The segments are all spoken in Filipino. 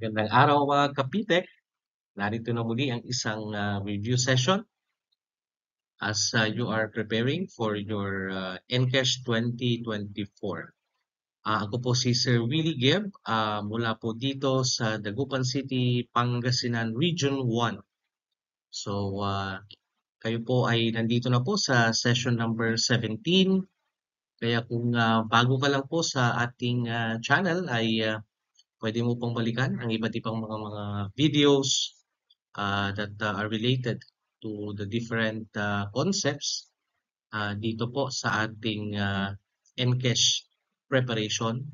Magandang araw mga kapitek. Narito na muli ang isang review session as you are preparing for your NCASH 2024. Ako po si Sir Willie Gibb mula po dito sa Dagupan City, Pangasinan Region 1. So kayo po ay nandito na po sa session number 17. Kaya kung bago ka lang po sa ating channel ay pwede mo pong balikan ang iba't ibang mga videos that are related to the different concepts dito po sa ating NCASH preparation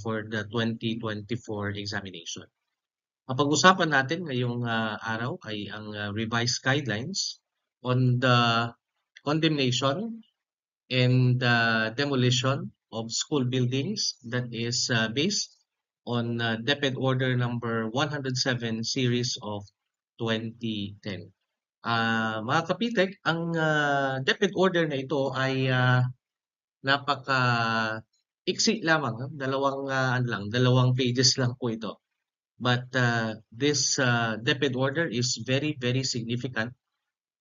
for the 2024 examination. Ang pag-usapan natin ngayong araw ay ang revised guidelines on the condemnation and demolition of school buildings that is based on DepEd Order number 107 series of 2010. Mga kapitek, ang DepEd order na ito ay napaka-iksi lamang, dalawang pages lang po ito. But this DepEd order is very, very significant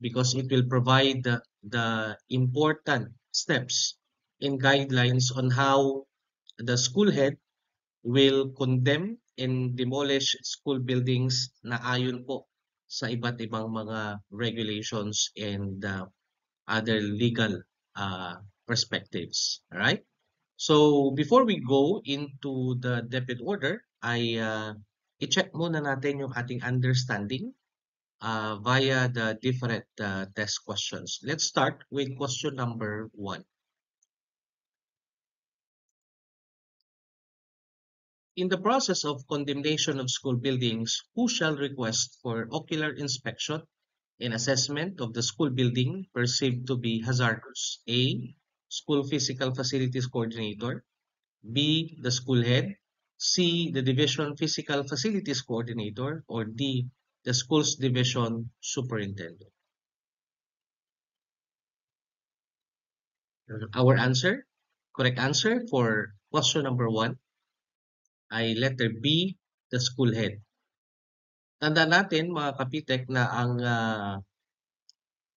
because it will provide the important steps and guidelines on how the school head will condemn and demolish school buildings na ayon po sa iba't ibang mga regulations and other legal perspectives. All right? So before we go into the DepEd order, i-check muna natin yung ating understanding via the different test questions. Let's start with question number 1. In the process of condemnation of school buildings, who shall request for ocular inspection and assessment of the school building perceived to be hazardous? A. School Physical Facilities Coordinator. B. The school head. C. The Division Physical Facilities Coordinator. Or D. The school's division superintendent. Our answer, correct answer for question number 1 ay letter B, the school head. Tandaan natin mga kapitek na ang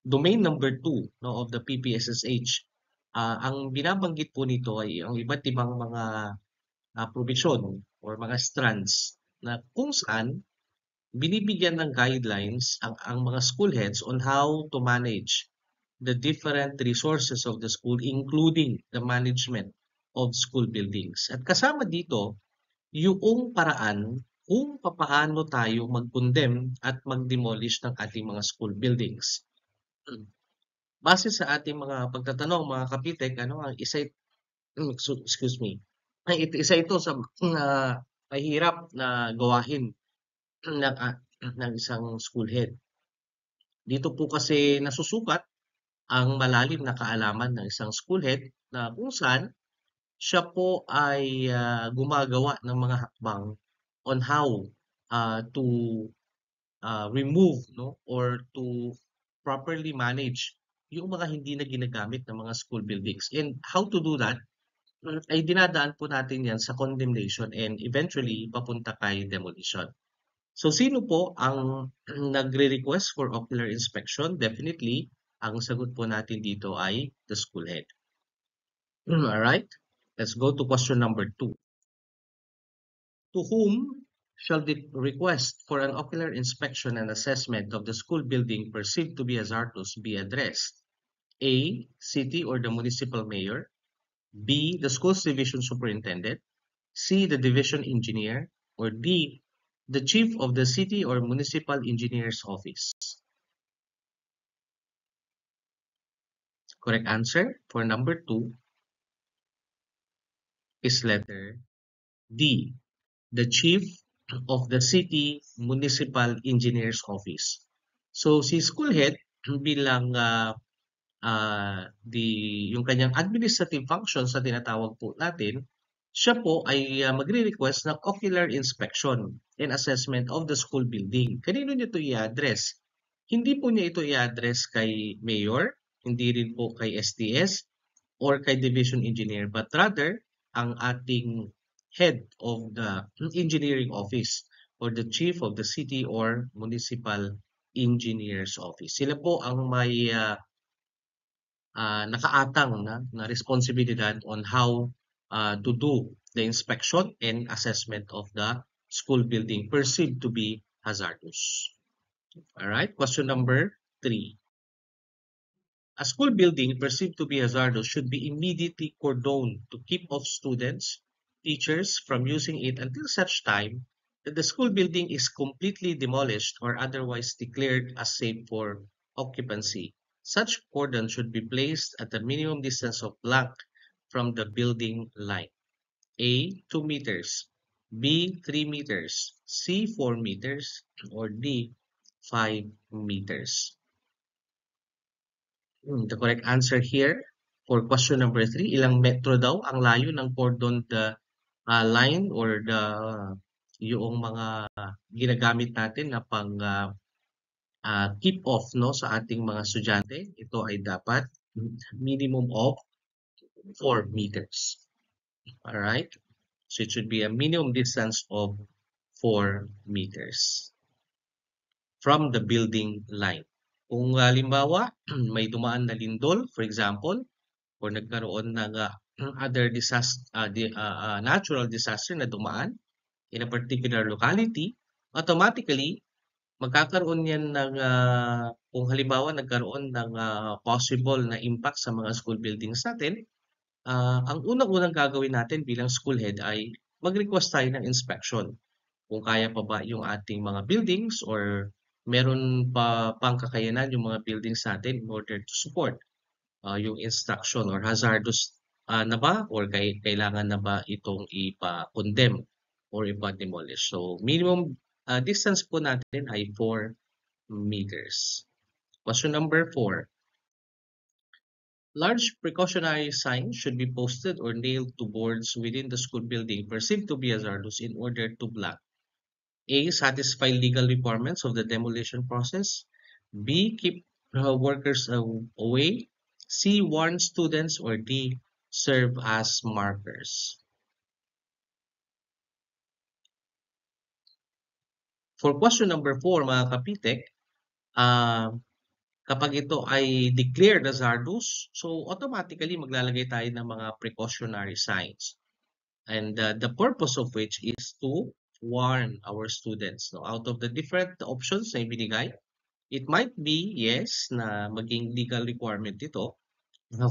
domain number 2 of the PPSSH, ang binabanggit po nito ay ang iba't ibang mga provision or mga strands na kung saan binibigyan ng guidelines ang mga school heads on how to manage the different resources of the school, including the management of school buildings. At kasama dito, yung paraan kung papaano tayo mag-condemn at mag-demolish ng ating mga school buildings. Base sa ating mga pagtatanong, mga kapitek, isa ito sa mahirap na gawain ng isang school head. Dito po kasi nasusukat ang malalim na kaalaman ng isang school head na kung saan siya po ay gumagawa ng mga hakbang on how to remove or to properly manage yung mga hindi na ginagamit ng mga school buildings. And how to do that ay dinadaan po natin yan sa condemnation and eventually papunta kay demolition. So sino po ang nagre-request for ocular inspection? Definitely, ang sagot po natin dito ay the school head. Alright, let's go to question number 2. To whom shall the request for an ocular inspection and assessment of the school building perceived to be hazardous be addressed? A. City or the municipal mayor. B. The school's division superintendent. C. The division engineer. Or D. The chief of the city or municipal engineer's office. Correct answer for number 2 is letter D. The chief of the city municipal engineer's office. So si school head bilang yung kanyang administrative functions na tinatawag po natin, siya po ay magre-request ng ocular inspection and assessment of the school building. Kanino niya ito i-address? Hindi po niya ito i-address kay mayor, hindi rin po kay STS or kay division engineer, but rather ang ating head of the engineering office or the chief of the city or municipal engineer's office. Sila po ang may nakaatang na responsibilidad on how to do the inspection and assessment of the school building perceived to be hazardous. All right, question number 3. A school building perceived to be hazardous should be immediately cordoned to keep off students, teachers from using it until such time that the school building is completely demolished or otherwise declared as safe for occupancy. Such cordon should be placed at a minimum distance of blank from the building line. A. 2 meters, B. 3 meters, C. 4 meters, or D. 5 meters. The correct answer here for question number 3, ilang metro daw ang layo ng cordon the line or yung mga ginagamit natin na pang keep off sa ating mga estudyante. Ito ay dapat minimum of 4 meters. Alright? So it should be a minimum distance of 4 meters from the building line. Kung halimbawa may dumaan na lindol, for example, or nagkaroon ng other natural disaster na dumaan in a particular locality, automatically magkakaroon yan ng kung halimbawa nagkaroon ng possible na impact sa mga school buildings natin, ang unang-unang gagawin natin bilang school head ay mag-request tayo ng inspection. Kung kaya pa ba yung ating mga buildings or meron pa pang kakayanan yung mga buildings natin in order to support yung instruction or hazardous na ba or kailangan na ba itong ipa-condemn or ipa-demolish. So minimum distance po natin ay 4 meters. Question number 4. Large precautionary signs should be posted or nailed to boards within the school building perceived to be hazardous in order to block A. Satisfy legal requirements of the demolition process. B. Keep workers away. C. Warn students. Or D. Serve as markers. For question number 4, mga kapitek, kapag ito ay declared hazardous, so automatically maglalagay tayo ng mga precautionary signs. And the purpose of which is to warn our students. No? Out of the different options na ibinigay, it might be, yes, na maging legal requirement ito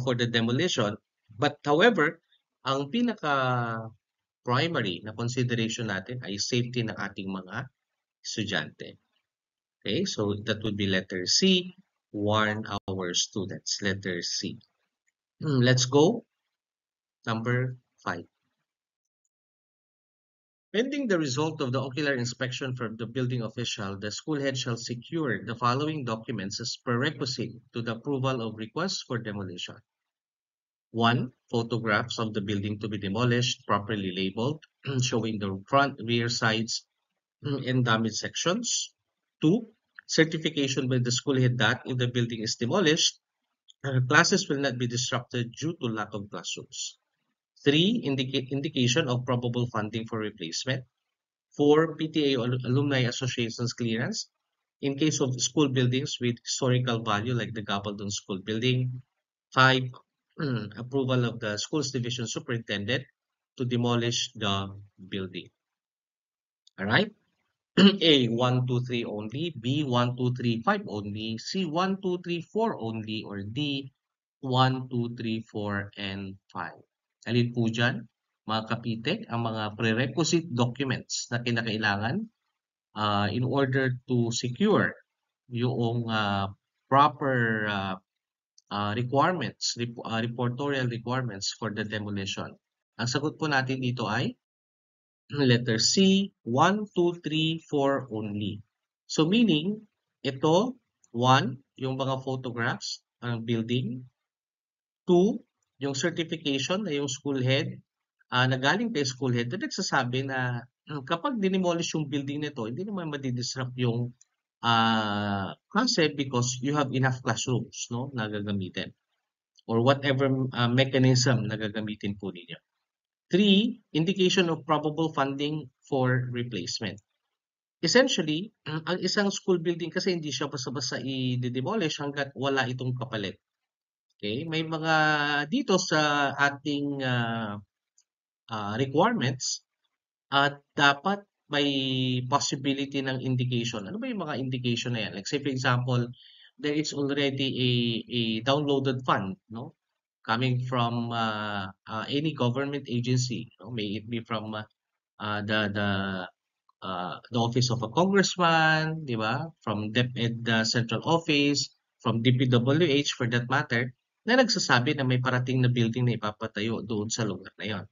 for the demolition. But however, ang pinaka-primary na consideration natin ay safety ng ating mga estudyante. Okay, so that would be letter C, warn our students. Letter C. Let's go. Number 5. Pending the result of the ocular inspection from the building official, the school head shall secure the following documents as prerequisite to the approval of requests for demolition. 1. Photographs of the building to be demolished, properly labeled, showing the front, rear, sides, and damaged sections. 2. Certification by the school head that if the building is demolished, classes will not be disrupted due to lack of classrooms. 3. Indication of probable funding for replacement. 4. PTA or Alumni Association's clearance in case of school buildings with historical value like the Gabaldon School Building. 5. Approval of the Schools Division Superintendent to demolish the building. Alright? A, 1, 2, 3 only. B, 1, 2, 3, 5 only. C, 1, 2, 3, 4 only. Or D, 1, 2, 3, 4, and 5. Alin po dyan, mga kapitek, ang mga prerequisite documents na kinakailangan in order to secure yung proper requirements, reportorial requirements for the demolition. Ang sagot po natin dito ay letter C, 1, 2, 3, 4 only. So meaning, ito, 1, yung mga photographs ng building. 2, yung certification na yung school head na galing kay school head na nagsasabi na kapag dinemolish yung building nito, hindi naman madidisrupt yung concept because you have enough classrooms na gagamitin or whatever mechanism na gagamitin po ninyo. 3, indication of probable funding for replacement. essentially, ang isang school building kasi hindi siya basta-basta i-demolish hangga't wala itong kapalit. Okay? May mga dito sa ating requirements at dapat may possibility ng indication. Ano ba yung mga indication na yan? Like say for example, there is already a downloaded fund, no? Coming from any government agency, no? May it be from the office of a congressman, di ba? From DepEd Central Office, from DPWH for that matter, na nagsasabi na may parating na building na ipapatayo doon sa lugar na yon.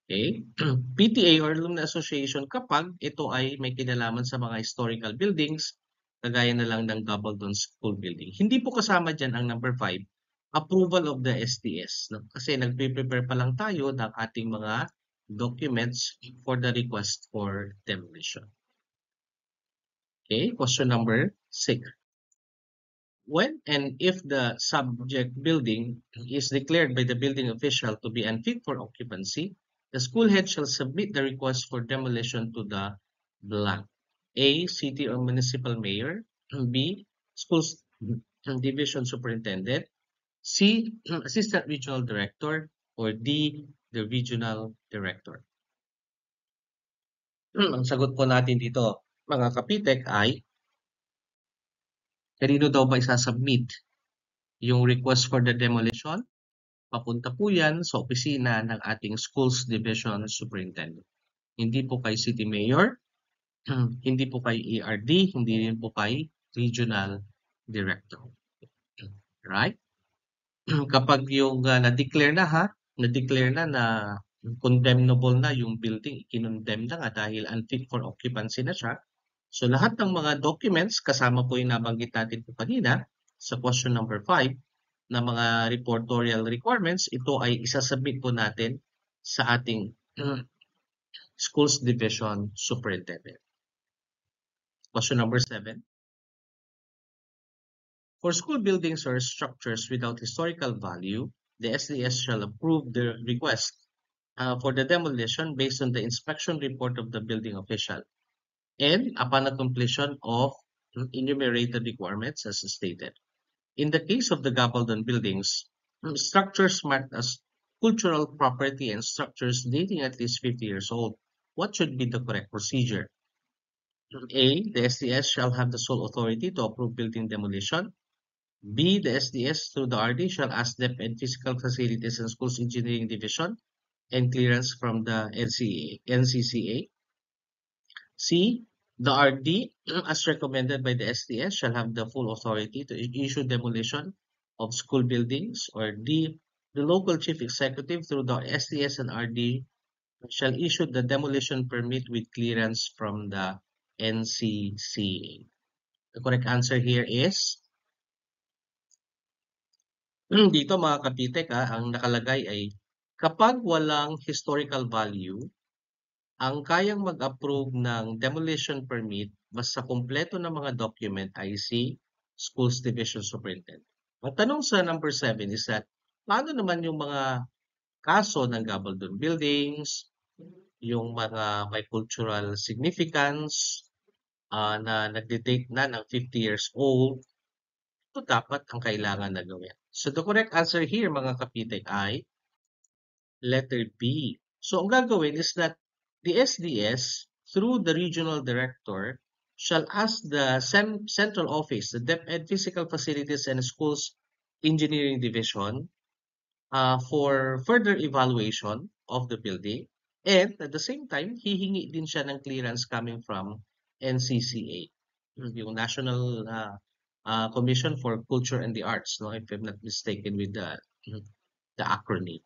Okay? PTA or Alumni Association kapag ito ay may kinalaman sa mga historical buildings, kagaya na lang ng Gabaldon School Building. Hindi po kasama dyan ang number 5, approval of the SDS. No? Kasi nagpe-prepare pa lang tayo ng ating mga documents for the request for demolition. Okay, question number 6. When and if the subject building is declared by the building official to be unfit for occupancy, the school head shall submit the request for demolition to the blank. A. City or municipal mayor. B. Schools division superintendent. C. Assistant regional director. Or D. The regional director. Ang sagot po natin dito, mga kapitek, ay kanino daw ba isasubmit yung request for the demolition? Papunta po yan sa opisina ng ating Schools Division Superintendent. Hindi po kay City Mayor, hindi po kay ARD, hindi rin po kay Regional Director. Right? Kapag yung na-declare na condemnable na yung building, kinondemn na nga dahil unfit for occupancy na siya. So lahat ng mga documents, kasama po yung nabanggit natin po kanina sa question number 5, na mga reportorial requirements, ito ay isasubmit po natin sa ating Schools Division Superintendent. Question number 7. For school buildings or structures without historical value, the SDS shall approve the request for the demolition based on the inspection report of the building official and upon the completion of enumerated requirements as stated. In the case of the Gabaldon buildings, structures marked as cultural property and structures dating at least 50 years old, what should be the correct procedure? A. The SDS shall have the sole authority to approve building demolition. B. The SDS through the RD shall ask DepEd Physical Facilities and Schools Engineering Division and clearance from the NCCA. C. The RD, as recommended by the SDS, shall have the full authority to issue demolition of school buildings. Or D. The local chief executive through the SDS and RD shall issue the demolition permit with clearance from the NCCA. The correct answer here is dito mga kapitek, ang nakalagay ay kapag walang historical value, ang kayang mag-approve ng demolition permit basta kumpleto ng mga document ay si Schools Division Superintendent. Ang tanong sa number 7 is that paano naman yung mga kaso ng Gabaldon buildings, yung mga may cultural significance na nagde-date na ng 50 years old, ito dapat ang kailangan na gawin. So the correct answer here mga kapitek ay letter B. So ang gagawin is that the SDS through the regional director shall ask the central office, the DepEd Physical Facilities and Schools Engineering Division for further evaluation of the building, and at the same time hihingi din siya ng clearance coming from NCCA, yung National Commission for Culture and the Arts, no, if I'm not mistaken with the acronym.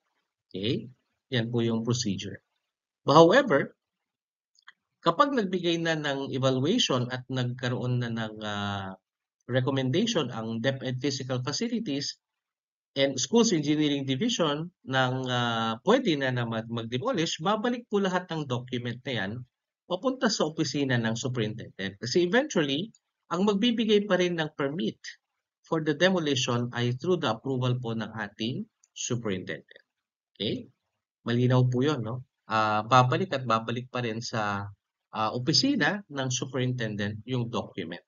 Okay? Yan po yung procedure. But however, kapag nagbigay na ng evaluation at nagkaroon na ng recommendation ang DepEd Physical Facilities and Schools Engineering Division ng pwede na mag-demolish, babalik po lahat ng document na yan papunta sa opisina ng superintendent. Kasi eventually, ang magbibigay pa rin ng permit for the demolition ay through the approval po ng ating superintendent. Okay? Malinaw po yun, no? Babalik at babalik pa rin sa opisina ng superintendent yung document.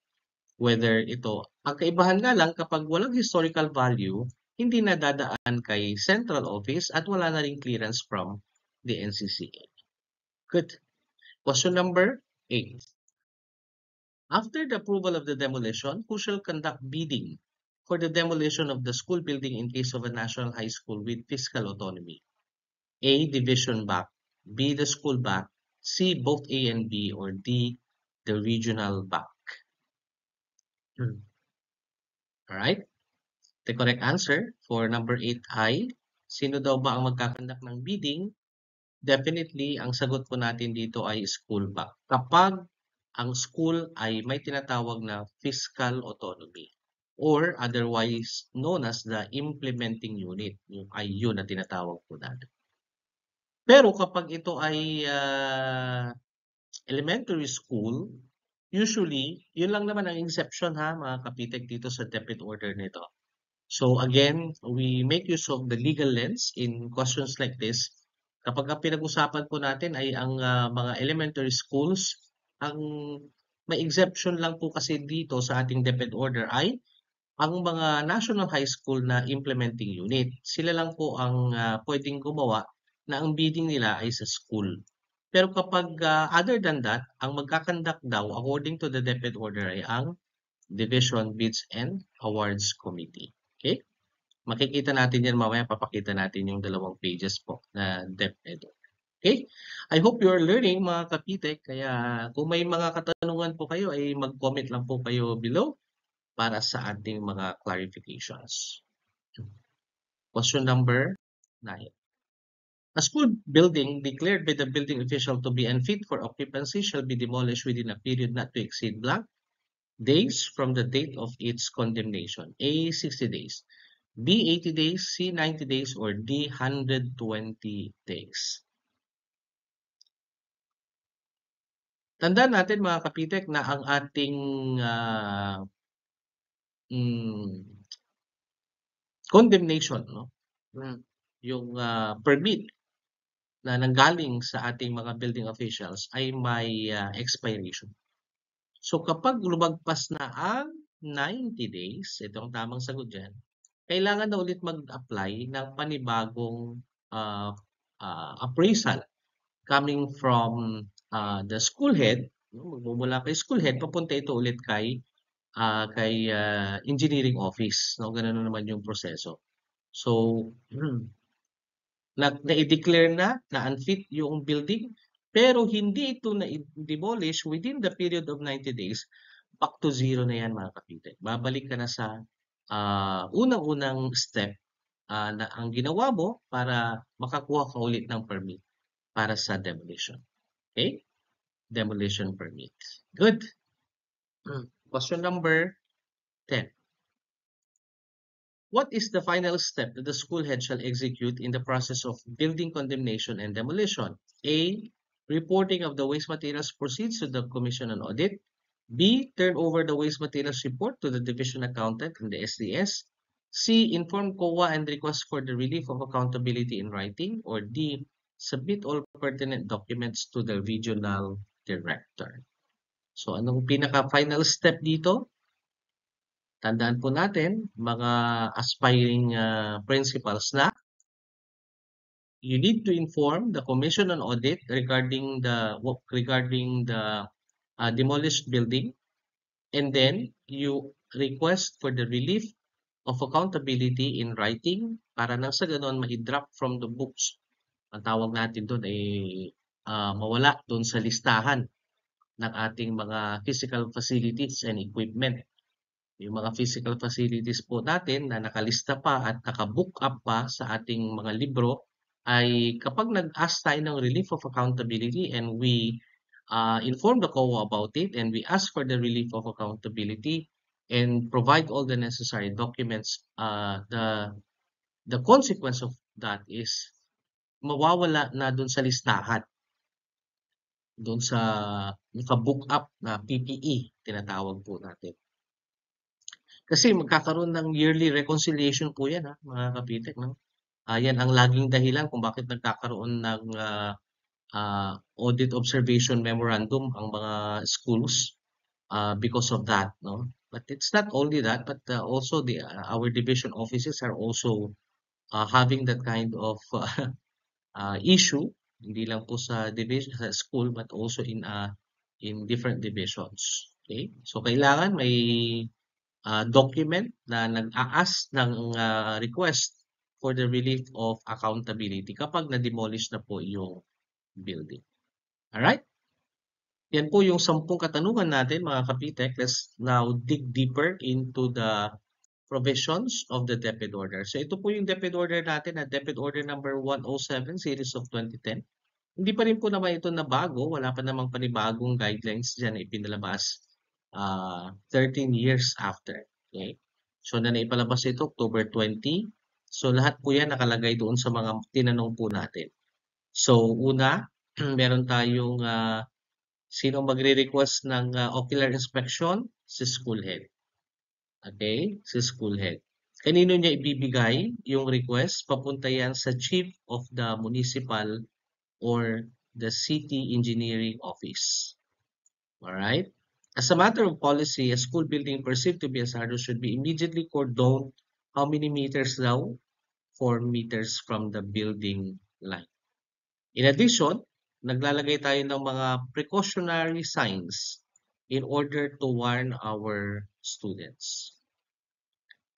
Whether ito, ang kaibahan nga lang kapag walang historical value, hindi na dadaan kay central office at wala na ring clearance from the NCCA. Good. Question number 8. After the approval of the demolition, who shall conduct bidding for the demolition of the school building in case of a national high school with fiscal autonomy? A. Division Bank, B. The school bank, C. Both A and B, or D. The regional bank. Alright? The correct answer for number 8 ay, sino daw ba ang magkakandak ng bidding? Definitely, ang sagot po natin dito ay school bank. Kapag ang school ay may tinatawag na fiscal autonomy or otherwise known as the implementing unit, yung IU na tinatawag po natin. Pero kapag ito ay elementary school, usually, yun lang naman ang exception ha, mga kapitek dito sa DepEd order nito. So again, we make use of the legal lens in questions like this. Kapag ang pinag-usapan po natin ay ang mga elementary schools, ang may exception lang po kasi dito sa ating DepEd order ay ang mga national high school na implementing unit. Sila lang po ang pwedeng gumawa na ang bidding nila ay sa school. Pero kapag other than that, ang magkakandak daw according to the DepEd order ay ang Division Bids and Awards Committee. Okay? Makikita natin yan mamaya, papakita natin yung 2 pages po na DepEd. Okay? I hope you are learning mga kapitek. Kaya kung may mga katanungan po kayo ay mag-comment lang po kayo below para sa ating mga clarifications. Question number 9. A school building declared by the building official to be unfit for occupancy shall be demolished within a period not to exceed blank days from the date of its condemnation. A. 60 days. B. 80 days. C. 90 days. Or D. 120 days. Tandaan natin mga kapitek na ang ating condemnation, no? Yung permit na nanggaling sa ating mga building officials ay may expiration. So kapag lumagpas na ang 90 days, ito ang tamang sagot dyan, kailangan na ulit mag-apply ng panibagong appraisal coming from the school head, mula kay school head, papunta ito ulit kay engineering office. No? Ganun na naman yung proseso. So, na-declare na unfit yung building, pero hindi ito na-demolish within the period of 90 days, back to zero na yan mga kapitek. Babalik ka na sa unang-unang step na ang ginawa mo para makakuha ka ulit ng permit para sa demolition. Okay? Demolition permit. Good. Question number 10. What is the final step that the school head shall execute in the process of building condemnation and demolition? A. Reporting of the waste materials proceeds to the Commission on Audit. B. Turn over the waste materials report to the division accountant in the SDS. C. Inform COA and request for the relief of accountability in writing. Or D. Submit all pertinent documents to the regional director. So, anong pinaka-final step dito? Tandaan po natin, mga aspiring principals na you need to inform the Commission on Audit regarding the demolished building, and then you request for the relief of accountability in writing para nang sa ganoon ma-drop from the books. Ang tawag natin doon ay mawala doon sa listahan ng ating mga physical facilities and equipment. Yung mga physical facilities po natin na nakalista pa at nakabook up pa sa ating mga libro ay kapag nag-ask tayo ng relief of accountability and we inform the COA about it and we ask for the relief of accountability and provide all the necessary documents, the consequence of that is mawawala na dun sa listahan, dun sa naka-book up na PPE, tinatawag po natin. Kasi magkakaroon ng yearly reconciliation po yan, mga kapitek. No? Yan ang laging dahilan kung bakit nagkakaroon ng audit observation memorandum ang mga schools because of that, no? But it's not only that, but also our division offices are also having that kind of issue, hindi lang po sa division sa school but also in different divisions. Okay? So kailangan may document na nag-a-ask ng request for the relief of accountability kapag na-demolish na po yung building. Alright? Yan po yung 10 katanungan natin mga kapitek. Let's now dig deeper into the provisions of the DepEd order. So ito po yung DepEd order natin na DepEd order number 107 series of 2010. Hindi pa rin po naman ito na bago. Wala pa namang panibagong guidelines dyan na ipinalabas 13 years after. Okay? So na naipalabas ito October 20. So lahat po yan nakalagay doon sa mga tinanong po natin. So una, meron tayong sino magre-request ng ocular inspection? Si school head. Okay? Si school head. Kanino niya ibibigay yung request? Papunta yan sa chief of the municipal or the city engineering office. Alright? As a matter of policy, a school building perceived to be hazardous should be immediately cordoned. How many meters daw? 4 meters from the building line. In addition, naglalagay tayo ng mga precautionary signs in order to warn our students.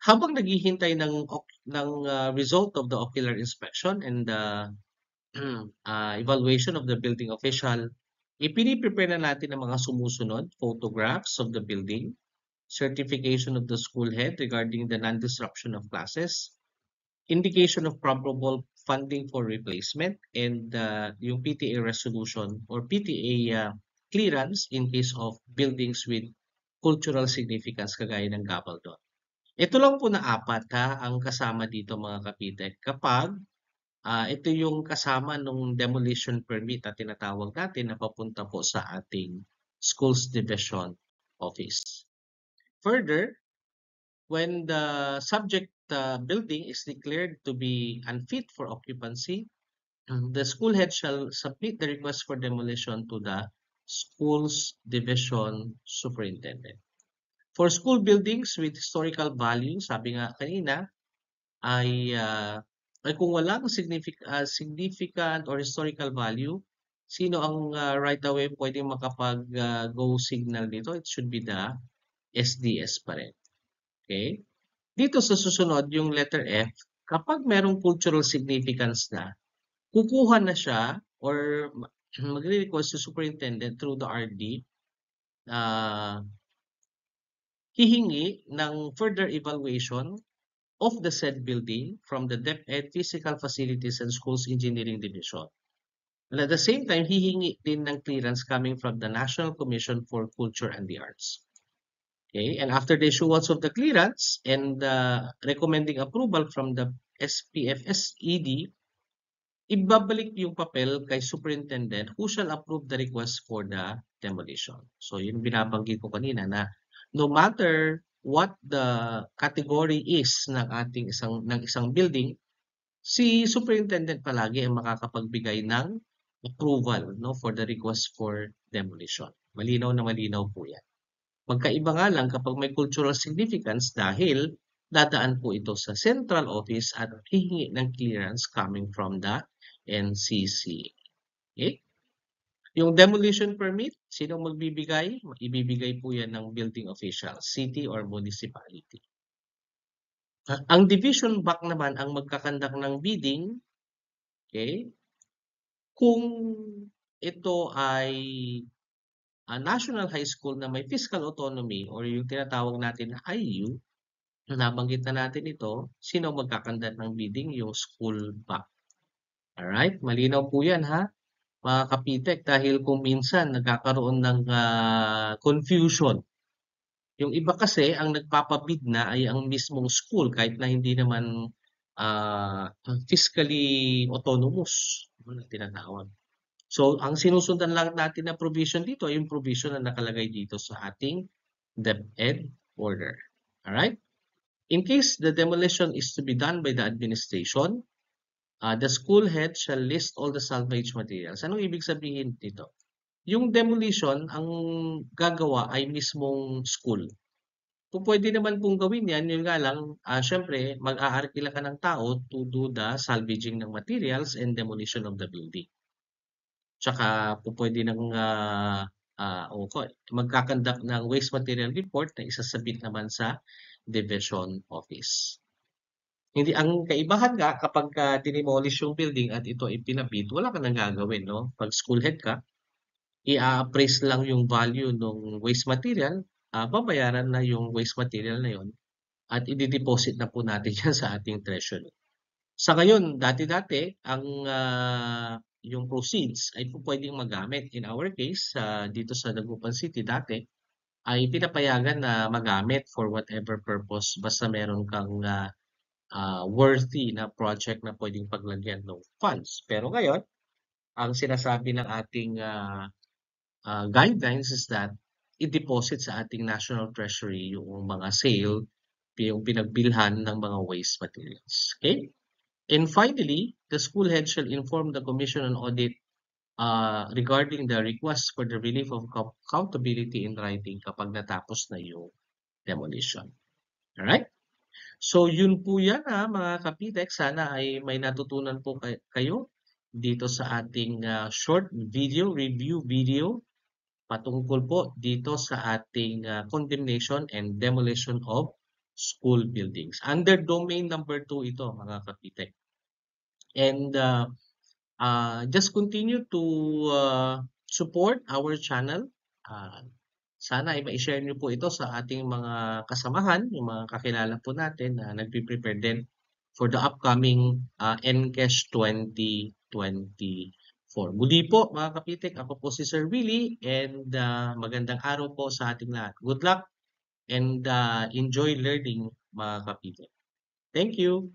Habang naghihintay ng result of the ocular inspection and the evaluation of the building official, ipiniprepare na natin ang mga sumusunod: photographs of the building, certification of the school head regarding the non-disruption of classes, indication of probable funding for replacement, and yung PTA resolution or PTA clearance in case of buildings with cultural significance kagaya ng Gabaldon. Ito lang po na 4 ang kasama dito mga kapitek kapag ito yung kasama nung demolition permit na tinatawag natin na papunta po sa ating schools division office. Further, when the subject building is declared to be unfit for occupancy, the school head shall submit the request for demolition to the schools division superintendent. For school buildings with historical value, sabi nga kanina, ay kung walang significant or historical value, sino ang right away pwedeng makapag-go signal dito? It should be the SDS pa rin. Okay? Dito sa susunod, yung letter F, kapag merong cultural significance na, kukuha na siya or magre-request sa superintendent through the RD, hihingi ng further evaluation of the said building from the DepEd Physical Facilities and Schools Engineering Division. And at the same time, hihingi din ng clearance coming from the National Commission for Culture and the Arts. Okay, and after the issuance of the clearance and recommending approval from the SPFSED, ibabalik yung papel kay superintendent who shall approve the request for the demolition. So yun binabanggit ko kanina na no matter what the category is ng isang building, si superintendent palagi ang makakapagbigay ng approval, no, for the request for demolition. Malinaw na malinaw po yan. Magkaiba nga lang kapag may cultural significance dahil dadaan po ito sa central office at hihingi ng clearance coming from the NCC. Okay? Yung demolition permit, sino magbibigay? Ibibigay po yan ng building official, city or municipality. Ang division back naman ang magkakandak ng bidding, okay? Kung ito ay national high school na may fiscal autonomy or yung tinatawag natin na IU, nabanggit na natin ito, sino magkakandak ng bidding? Yung school back. Alright? Malinaw po yan ha? Mga kapitek, dahil kung minsan nagkakaroon ng confusion. Yung iba kasi, ang nagpapabid na ay ang mismong school kahit na hindi naman fiscally autonomous na tinatawag. So, ang sinusundan lang natin na provision dito ay yung provision na nakalagay dito sa ating DepEd order. Alright? In case the demolition is to be done by the administration, The school head shall list all the salvage materials. Anong ibig sabihin dito? Yung demolition, ang gagawa ay mismong school. Kung pwede naman pong gawin yan, yun nga lang, syempre, mag-aarkila ka ng tao to do the salvaging ng materials and demolition of the building. Tsaka po pwede ng magkakandak ng waste material report na isasabit naman sa division office. Hindi ang kaibahan nga kapag dinemolish yung building at ito ay pinabid, wala ka nang gagawin, no? Pag school head ka, i-appraise lang yung value ng waste material, babayaran na yung waste material na yon at i-deposit na po natin yan sa ating treasury. Sa ngayon, dati-dati, yung proceeds ay po pwedeng magamit. In our case, dito sa Dagupan City dati, ay pinapayagan na magamit for whatever purpose basta meron kang worthy na project na pwedeng paglagyan ng funds. Pero ngayon, ang sinasabi ng ating guidelines is that i-deposit sa ating National Treasury yung mga sale, yung pinagbilhan ng mga waste materials. Okay? And finally, the school head shall inform the Commission on Audit regarding the request for the relief of accountability in writing kapag natapos na yung demolition. Alright? So, yun po yan mga kapitek. Sana ay may natutunan po kayo dito sa ating short video, review video patungkol po dito sa ating condemnation and demolition of school buildings. Under domain number 2 ito mga kapitek. And just continue to support our channel. Sana ay ma-share nyo po ito sa ating mga kasamahan, yung mga kakilala po natin na nagpe-prepare din for the upcoming NCASH 2024. Muli po mga kapitik, ako po si Sir Willie and magandang araw po sa ating lahat. Good luck and enjoy learning mga kapitik. Thank you!